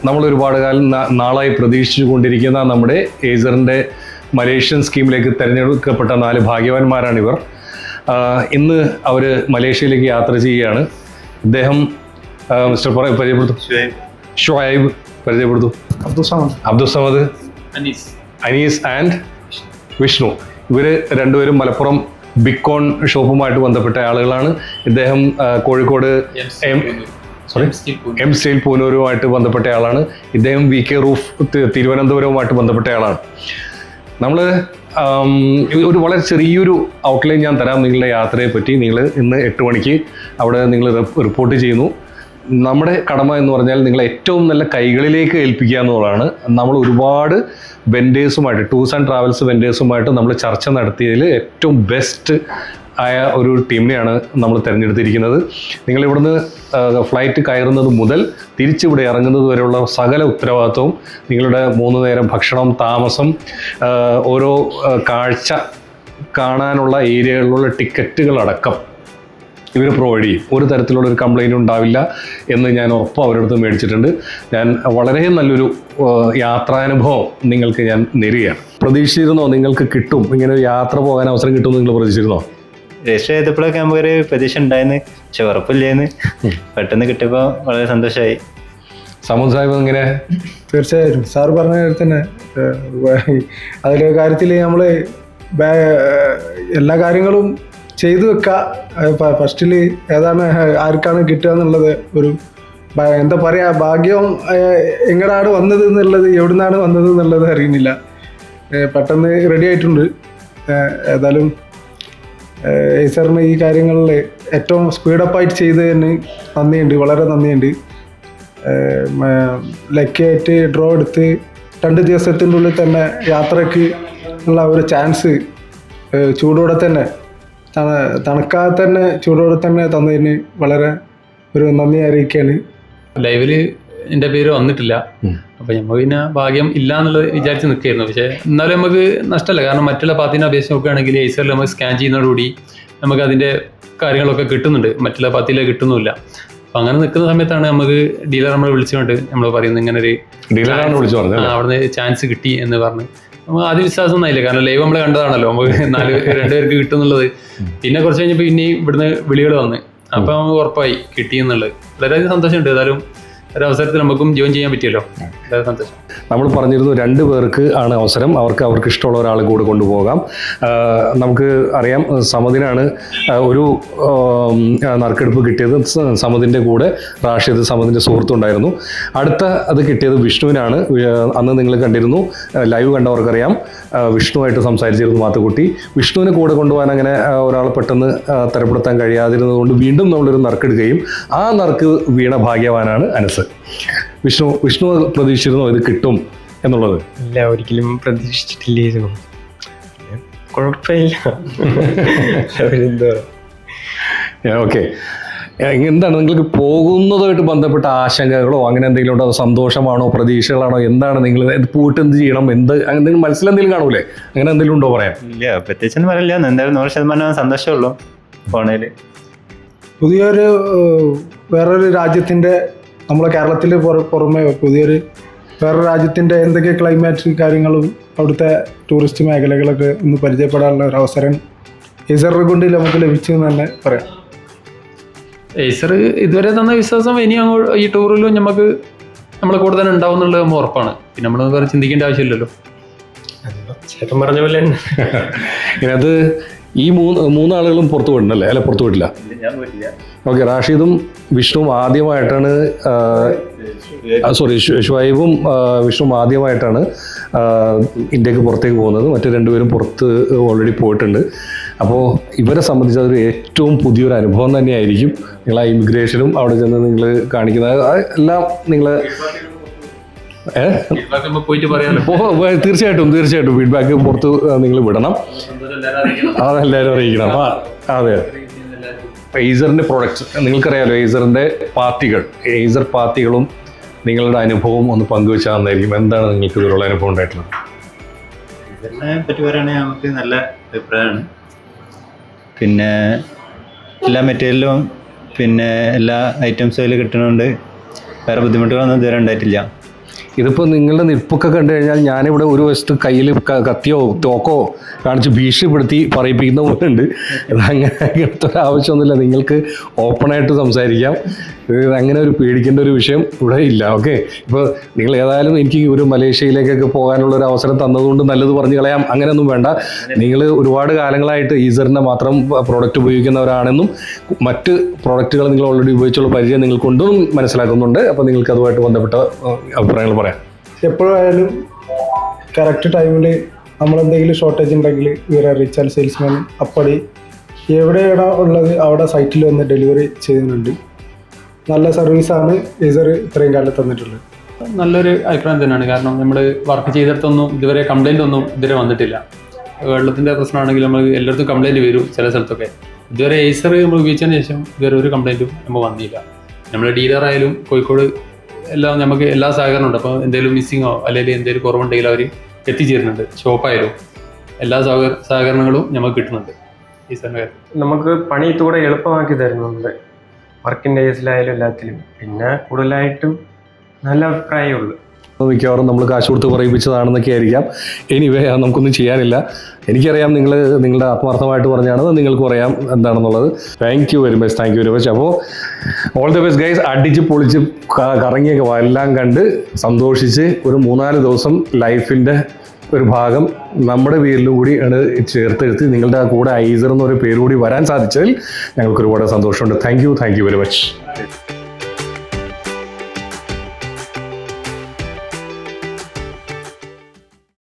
നമ്മൾ ഒരുപാട് കാലം നാളായി പ്രതീക്ഷിച്ചു കൊണ്ടിരിക്കുന്ന നമ്മുടെ ഏസറിൻ്റെ മലേഷ്യൻ സ്കീമിലേക്ക് തിരഞ്ഞെടുക്കപ്പെട്ട 4 ഭാഗ്യവാന്മാരാണിവർ. ഇന്ന് അവർ മലേഷ്യയിലേക്ക് യാത്ര ചെയ്യുകയാണ്. ഇദ്ദേഹം മിസ്റ്റർ പരിചയപ്പെടുത്തു. ഷുഐബ് പരിചയപ്പെടുത്തു. അബ്ദുൾ സമദ്, അനീസ് ആൻഡ് വിഷ്ണു. ഇവർ രണ്ടുപേരും മലപ്പുറം ബിക്കോൺ ഷോപ്പുമായിട്ട് ബന്ധപ്പെട്ട ആളുകളാണ്. ഇദ്ദേഹം കോഴിക്കോട് എം സ്റ്റീൽ പൂനൂരുമായിട്ട് ബന്ധപ്പെട്ട ആളാണ്. ഇദ്ദേഹം VK റൂഫ് തിരുവനന്തപുരവുമായിട്ട് ബന്ധപ്പെട്ട ആളാണ്. നമ്മൾ ഒരു വളരെ ചെറിയൊരു ഔട്ട്ലൈൻ ഞാൻ തരാം നിങ്ങളുടെ യാത്രയെ പറ്റി. നിങ്ങൾ ഇന്ന് 8 മണിക്ക് അവിടെ നിങ്ങൾ റിപ്പോർട്ട് ചെയ്യുന്നു. നമ്മുടെ കടമ എന്ന് പറഞ്ഞാൽ നിങ്ങളെ ഏറ്റവും നല്ല കൈകളിലേക്ക് ഏൽപ്പിക്കുക എന്നുള്ളതാണ്. നമ്മൾ ഒരുപാട് വെൻഡേഴ്സുമായിട്ട്, ടൂർസ് ആൻഡ് ട്രാവൽസ് വെൻഡേഴ്സുമായിട്ട് നമ്മൾ ചർച്ച നടത്തിയതിൽ ഏറ്റവും ബെസ്റ്റ് ആയ ഒരു ടീമിനെയാണ് നമ്മൾ തിരഞ്ഞെടുത്തിരിക്കുന്നത്. നിങ്ങളിവിടുന്ന് ഫ്ലൈറ്റ് കയറുന്നത് മുതൽ തിരിച്ചിവിടെ ഇറങ്ങുന്നത് വരെയുള്ള സകല ഉത്തരവാദിത്വവും നിങ്ങളുടെ 3 നേരം ഭക്ഷണം, താമസം, ഓരോ കാഴ്ച കാണാനുള്ള ഏരിയകളിലുള്ള ടിക്കറ്റുകളടക്കം ഇവർ പ്രൊവൈഡ് ചെയ്യും. ഒരു തരത്തിലുള്ള ഒരു കംപ്ലൈൻറ്റ് ഉണ്ടാവില്ല എന്ന് ഞാൻ ഉറപ്പ് അവരുടെ അടുത്ത് മേടിച്ചിട്ടുണ്ട്. ഞാൻ വളരെ നല്ലൊരു യാത്രാനുഭവം നിങ്ങൾക്ക് ഞാൻ നേരുകയാണ്. പ്രതീക്ഷിച്ചിരുന്നോ നിങ്ങൾക്ക് കിട്ടും, ഇങ്ങനെ ഒരു യാത്ര പോകാൻ അവസരം കിട്ടുമെന്ന് നിങ്ങൾ പ്രതീക്ഷിച്ചിരുന്നോ? രജിസ്റ്റർ ചെയ്തപ്പോഴൊക്കെ നമുക്കൊരു പ്രതീക്ഷ ഉണ്ടായിരുന്നു, പക്ഷെ ഉറപ്പില്ലായിരുന്നു. പെട്ടെന്ന് കിട്ടിയപ്പോൾ വളരെ സന്തോഷമായി. സമൂഹ സാഹിബ് എങ്ങനെ? തീർച്ചയായും സാറ് പറഞ്ഞ തന്നെ അതിലെ കാര്യത്തിൽ നമ്മൾ എല്ലാ കാര്യങ്ങളും ചെയ്തു വെക്കുക. ഫസ്റ്റിൽ ഏതാണ് ആർക്കാണ് കിട്ടുക എന്നുള്ളത് ഒരു എന്താ പറയുക, ഭാഗ്യം എങ്ങടാണ് വന്നത് എന്നുള്ളത്, എവിടുന്നാണ് വന്നത് എന്നുള്ളത് അറിയുന്നില്ല. പെട്ടെന്ന് റെഡി ആയിട്ടുണ്ട്. ഏതായാലും ഏസറിന് ഈ കാര്യങ്ങളിൽ ഏറ്റവും സ്പീഡപ്പായിട്ട് ചെയ്തതിന് നന്ദിയുണ്ട്, വളരെ നന്ദിയുണ്ട്. ലക്കിയായിട്ട് ഡ്രോ എടുത്ത് 2 ദിവസത്തിൻ്റെ ഉള്ളിൽ തന്നെ യാത്രയ്ക്ക് ഉള്ള ഒരു ചാൻസ് ചൂടോടെ തന്നെ തണുക്കാതെ തന്നെ ചൂടോടെ തന്നെ തന്നതിന് വളരെ ഒരു നന്ദി അറിയിക്കുകയാണ്. ലൈവില് എൻ്റെ പേര് വന്നിട്ടില്ല, അപ്പം നമ്മൾ പിന്നെ ഭാഗ്യം ഇല്ല എന്നുള്ളത് വിചാരിച്ച് നിൽക്കുകയായിരുന്നു. പക്ഷേ എന്നാലും നമുക്ക് നഷ്ടമല്ല, കാരണം മറ്റുള്ള പാത്തിനെ അപേക്ഷിച്ച് നോക്കുകയാണെങ്കിൽ ഏസറിൽ നമുക്ക് സ്കാൻ ചെയ്യുന്നതോടുകൂടി നമുക്ക് അതിൻ്റെ കാര്യങ്ങളൊക്കെ കിട്ടുന്നുണ്ട്, മറ്റുള്ള പാത്തിയിൽ കിട്ടുന്നില്ല. അപ്പം അങ്ങനെ നിൽക്കുന്ന സമയത്താണ് നമുക്ക് ഡീലർ നമ്മൾ വിളിച്ചുകൊണ്ട് നമ്മൾ പറയുന്നത് ഇങ്ങനെ ഒരു ഡീലറാണ് വിളിച്ചു പറഞ്ഞത്, അവിടുന്ന് ചാൻസ് കിട്ടി എന്ന് പറഞ്ഞ്. നമുക്ക് ആദ്യം വിശ്വാസം ഒന്നായില്ല, കാരണം ലൈവ് നമ്മൾ കണ്ടതാണല്ലോ, നമുക്ക് 2 പേർക്ക് കിട്ടും എന്നുള്ളത്. പിന്നെ കുറച്ച് കഴിഞ്ഞപ്പോൾ ഇനി ഇവിടുന്ന് വിളികൾ വന്ന്, അപ്പം നമുക്ക് ഉറപ്പായി കിട്ടി എന്നുള്ളത്. വളരെയധികം സന്തോഷമുണ്ട്. ഏതായാലും ഒരവസരത്തിൽ നമുക്കും ജോയിൻ ചെയ്യാൻ പറ്റിയല്ലോ, വളരെ സന്തോഷം. നമ്മൾ പറഞ്ഞിരുന്നു 2 പേർക്ക് ആണ് അവസരം, അവർക്ക് ഇഷ്ടമുള്ള ഒരാൾ കൂടെ കൊണ്ടുപോകാം. നമുക്ക് അറിയാം സമദിനാണ് ഒരു നറുക്കെടുപ്പ് കിട്ടിയത്. സമദിൻ്റെ കൂടെ റാഷിദ്, സമദിൻ്റെ സുഹൃത്തുണ്ടായിരുന്നു. അടുത്ത അത് കിട്ടിയത് വിഷ്ണുവിനാണ്. അന്ന് നിങ്ങൾ കണ്ടിരുന്നു, ലൈവ് കണ്ടവർക്കറിയാം, വിഷ്ണുവായിട്ട് സംസാരിച്ചിരുന്നു മാത്തുക്കുട്ടി. വിഷ്ണുവിനെ കൂടെ കൊണ്ടുപോകാൻ അങ്ങനെ ഒരാൾ പെട്ടെന്ന് തരപ്പെടുത്താൻ കഴിയാതിരുന്നതുകൊണ്ട് വീണ്ടും നമ്മളൊരു നറുക്കെടുക്കുകയും ആ നറുക്ക് വീണ ഭാഗ്യവാനാണ് അനസ്. വിഷ്ണു പ്രതീക്ഷിച്ചിരുന്നോ ഇത് കിട്ടും എന്നുള്ളത്? ഇല്ല, ഒരിക്കലും പ്രതീക്ഷിച്ചിട്ടില്ലായിരുന്നു. കുഴപ്പമില്ല. ഓക്കെ, എന്താണ് നിങ്ങൾക്ക് പോകുന്നതുമായിട്ട് ബന്ധപ്പെട്ട ആശങ്കകളോ അങ്ങനെ എന്തെങ്കിലും ഉണ്ടോ? സന്തോഷമാണോ, പ്രതീക്ഷകളാണോ, എന്താണ്? നിങ്ങൾ പോയിട്ട് എന്ത് ചെയ്യണം, എന്തെങ്കിലും മനസ്സിലെന്തെങ്കിലും കാണൂലേ, അങ്ങനെ എന്തെങ്കിലും ഉണ്ടോ പറയാൻ? ഇല്ല, പ്രത്യേകിച്ചൊന്നും പറയില്ല. എന്തായാലും 100% സന്തോഷമുള്ളൂ പോണേൽ. പുതിയൊരു വേറൊരു രാജ്യത്തിൻ്റെ, നമ്മളെ കേരളത്തിൽ പുറമെ വേറൊരു രാജ്യത്തിൻ്റെ എന്തൊക്കെ ക്ലൈമാറ്റ് കാര്യങ്ങളും അവിടുത്തെ ടൂറിസ്റ്റ് മേഖലകളൊക്കെ ഒന്ന് പരിചയപ്പെടാനുള്ള ഒരു അവസരം ഏസറിനെ കൊണ്ട് നമുക്ക് ലഭിച്ചു എന്ന് തന്നെ പറയാം. ഏസർ ഇതുവരെ തന്ന വിശ്വാസം ഇനി അങ്ങോട്ട് ഈ ടൂറിലും നമുക്ക് നമ്മളെ കൂടെ തന്നെ ഉണ്ടാവും എന്നുള്ളത് നമ്മൾ ഉറപ്പാണ്. പിന്നെ നമ്മൾ വേറെ ചിന്തിക്കേണ്ട ആവശ്യമില്ലല്ലോ. ചേട്ടൻ പറഞ്ഞ പോലെ തന്നെ ഇതിനകത്ത് ഈ മൂന്നാളുകളും പുറത്തു പോയിട്ടുണ്ടല്ലേ? അല്ല, പുറത്തു പോയിട്ടില്ല. ഓക്കെ, റാഷിദും വിഷ്ണുവും ആദ്യമായിട്ടാണ്, ഷുഐബും വിഷ്ണുവും ആദ്യമായിട്ടാണ് ഇന്ത്യക്ക് പുറത്തേക്ക് പോകുന്നത്. മറ്റു 2 പേരും പുറത്ത് ഓൾറെഡി പോയിട്ടുണ്ട്. അപ്പോൾ ഇവരെ സംബന്ധിച്ച് അതൊരു ഏറ്റവും പുതിയൊരു അനുഭവം തന്നെയായിരിക്കും. നിങ്ങൾ ആ ഇമിഗ്രേഷനും അവിടെ ചെന്ന് നിങ്ങൾ കാണിക്കുന്നത് എല്ലാം നിങ്ങൾ തീർച്ചയായിട്ടും ഫീഡ്ബാക്ക് പുറത്ത് നിങ്ങൾ വിടണം, അതെല്ലാവരും അറിയിക്കണം. അതെ, ഏസറിൻ്റെ പ്രോഡക്റ്റ്സ് നിങ്ങൾക്കറിയാമല്ലോ, ഏസർ പാർട്ടികളും നിങ്ങളുടെ അനുഭവം ഒന്ന് പങ്കുവെച്ചാൽ നന്നായിരിക്കും. എന്താണ് നിങ്ങൾക്ക് ഇതിലുള്ള അനുഭവം ഉണ്ടായിട്ടുള്ളത്? ഇതിനെ പറ്റി പറയുകയാണെങ്കിൽ നമുക്ക് നല്ല അഭിപ്രായമാണ്. പിന്നെ എല്ലാ മെറ്റീരിയലും പിന്നെ എല്ലാ ഐറ്റംസും അതിൽ കിട്ടുന്നതുകൊണ്ട് വേറെ ബുദ്ധിമുട്ടുകളൊന്നും ഇതുവരെ ഉണ്ടായിട്ടില്ല. ഇതിപ്പോൾ നിങ്ങളുടെ നിൽപ്പൊക്കെ കണ്ടു കഴിഞ്ഞാൽ ഞാനിവിടെ ഒരു വശത്ത് കയ്യിൽ കത്തിയോ തോക്കോ കാണിച്ച് ഭീഷണിപ്പെടുത്തി പറയിപ്പിക്കുന്ന പോലെ ഉണ്ട്. അങ്ങനത്തെ ഒരു ആവശ്യമൊന്നുമില്ല, നിങ്ങൾക്ക് ഓപ്പണായിട്ട് സംസാരിക്കാം. അങ്ങനെ ഒരു പേടിക്കേണ്ട ഒരു വിഷയം ഇവിടെ ഇല്ല. ഓക്കെ, ഇപ്പോൾ നിങ്ങൾ ഏതായാലും എനിക്ക് ഒരു മലേഷ്യയിലേക്കൊക്കെ പോകാനുള്ള ഒരു അവസരം തന്നതുകൊണ്ട് നല്ലത് പറഞ്ഞു കളയാം, അങ്ങനെയൊന്നും വേണ്ട. നിങ്ങൾ ഒരുപാട് കാലങ്ങളായിട്ട് ഈസറിൻ്റെ മാത്രം പ്രോഡക്റ്റ് ഉപയോഗിക്കുന്നവരാണെന്നും മറ്റ് പ്രോഡക്റ്റുകൾ നിങ്ങൾ ഓൾറെഡി ഉപയോഗിച്ചുള്ള പരിചയം നിങ്ങൾക്കുണ്ടെന്നും മനസ്സിലാക്കുന്നുണ്ട്. അപ്പോൾ നിങ്ങൾക്ക് അതുമായിട്ട് ബന്ധപ്പെട്ട അഭിപ്രായങ്ങൾ പറയാം. എപ്പോഴായാലും കറക്റ്റ് ടൈമിൽ നമ്മളെന്തെങ്കിലും ഷോർട്ടേജ് ഉണ്ടെങ്കിൽ ഇവരെ റീച്ചാൽ സെയിൽസ്മാൻ അപ്പടി എവിടെയാണോ ഉള്ളത് അവിടെ സൈറ്റിൽ വന്ന് ഡെലിവറി ചെയ്യുന്നുണ്ട്. നല്ല സർവീസാണ് ഈസർ ഇത്രയും കാലം തന്നിട്ടുള്ളത്. നല്ലൊരു അഭിപ്രായം തന്നെയാണ്. കാരണം നമ്മൾ വർക്ക് ചെയ്തിടത്തൊന്നും ഇതുവരെ കംപ്ലൈൻ്റ് ഒന്നും ഇതുവരെ വന്നിട്ടില്ല. വെള്ളത്തിൻ്റെ പ്രശ്നമാണെങ്കിൽ നമ്മൾ എല്ലായിടത്തും കംപ്ലൈൻറ്റ് വരും ചില സ്ഥലത്തൊക്കെ. ഇതുവരെ ഏസർ നമ്മൾ ഉപയോഗിച്ചതിന് ശേഷം ഇതുവരെ ഒരു കംപ്ലൈൻറ്റും നമ്മൾ വന്നില്ല. നമ്മൾ ഡീലറായാലും കോഴിക്കോട് എല്ലാം നമുക്ക് എല്ലാ സഹകരണമുണ്ട്. അപ്പോൾ എന്തെങ്കിലും മിസ്സിങ്ങോ അല്ലെങ്കിൽ എന്തെങ്കിലും കുറവുണ്ടെങ്കിൽ അവർ എത്തിച്ചേരുന്നുണ്ട്. ഷോപ്പായാലും എല്ലാ സഹകരണങ്ങളും നമുക്ക് കിട്ടുന്നുണ്ട് ഈസറിൻ്റെ കാര്യത്തിൽ. നമുക്ക് പണി ഇതുകൂടെ എളുപ്പമാക്കി തരുന്നുണ്ട്, വർക്കിൻ്റെ കേസിലായാലും എല്ലാത്തിലും. പിന്നെ കൂടുതലായിട്ടും നല്ല അഭിപ്രായമുള്ളൂ. മിക്കവാറും നമ്മൾ കാശ് കൊടുത്ത് പറയിപ്പിച്ചതാണെന്നൊക്കെ ആയിരിക്കാം. എനിവേ നമുക്കൊന്നും ചെയ്യാനില്ല. എനിക്കറിയാം നിങ്ങളുടെ ആത്മാർത്ഥമായിട്ട് പറഞ്ഞാണെന്ന് നിങ്ങൾക്ക് പറയാം എന്താണെന്നുള്ളത്. Thank you very much. അപ്പോൾ ഓൾ ദി ബെസ്റ്റ് ഗൈസ്. അടിച്ച് പൊളിച്ച് കറങ്ങിയൊക്കെ എല്ലാം കണ്ട് സന്തോഷിച്ച് ഒരു 3-4 ദിവസം ലൈഫിൻ്റെ ഒരു ഭാഗം നമ്മുടെ പേരിലും കൂടി ചേർത്തെടുത്ത് നിങ്ങളുടെ കൂടെ ഐസർ എന്നൊരു പേര് കൂടി വരാൻ സാധിച്ചതിൽ ഞങ്ങൾക്ക് ഒരുപാട് സന്തോഷമുണ്ട്. Thank you very much.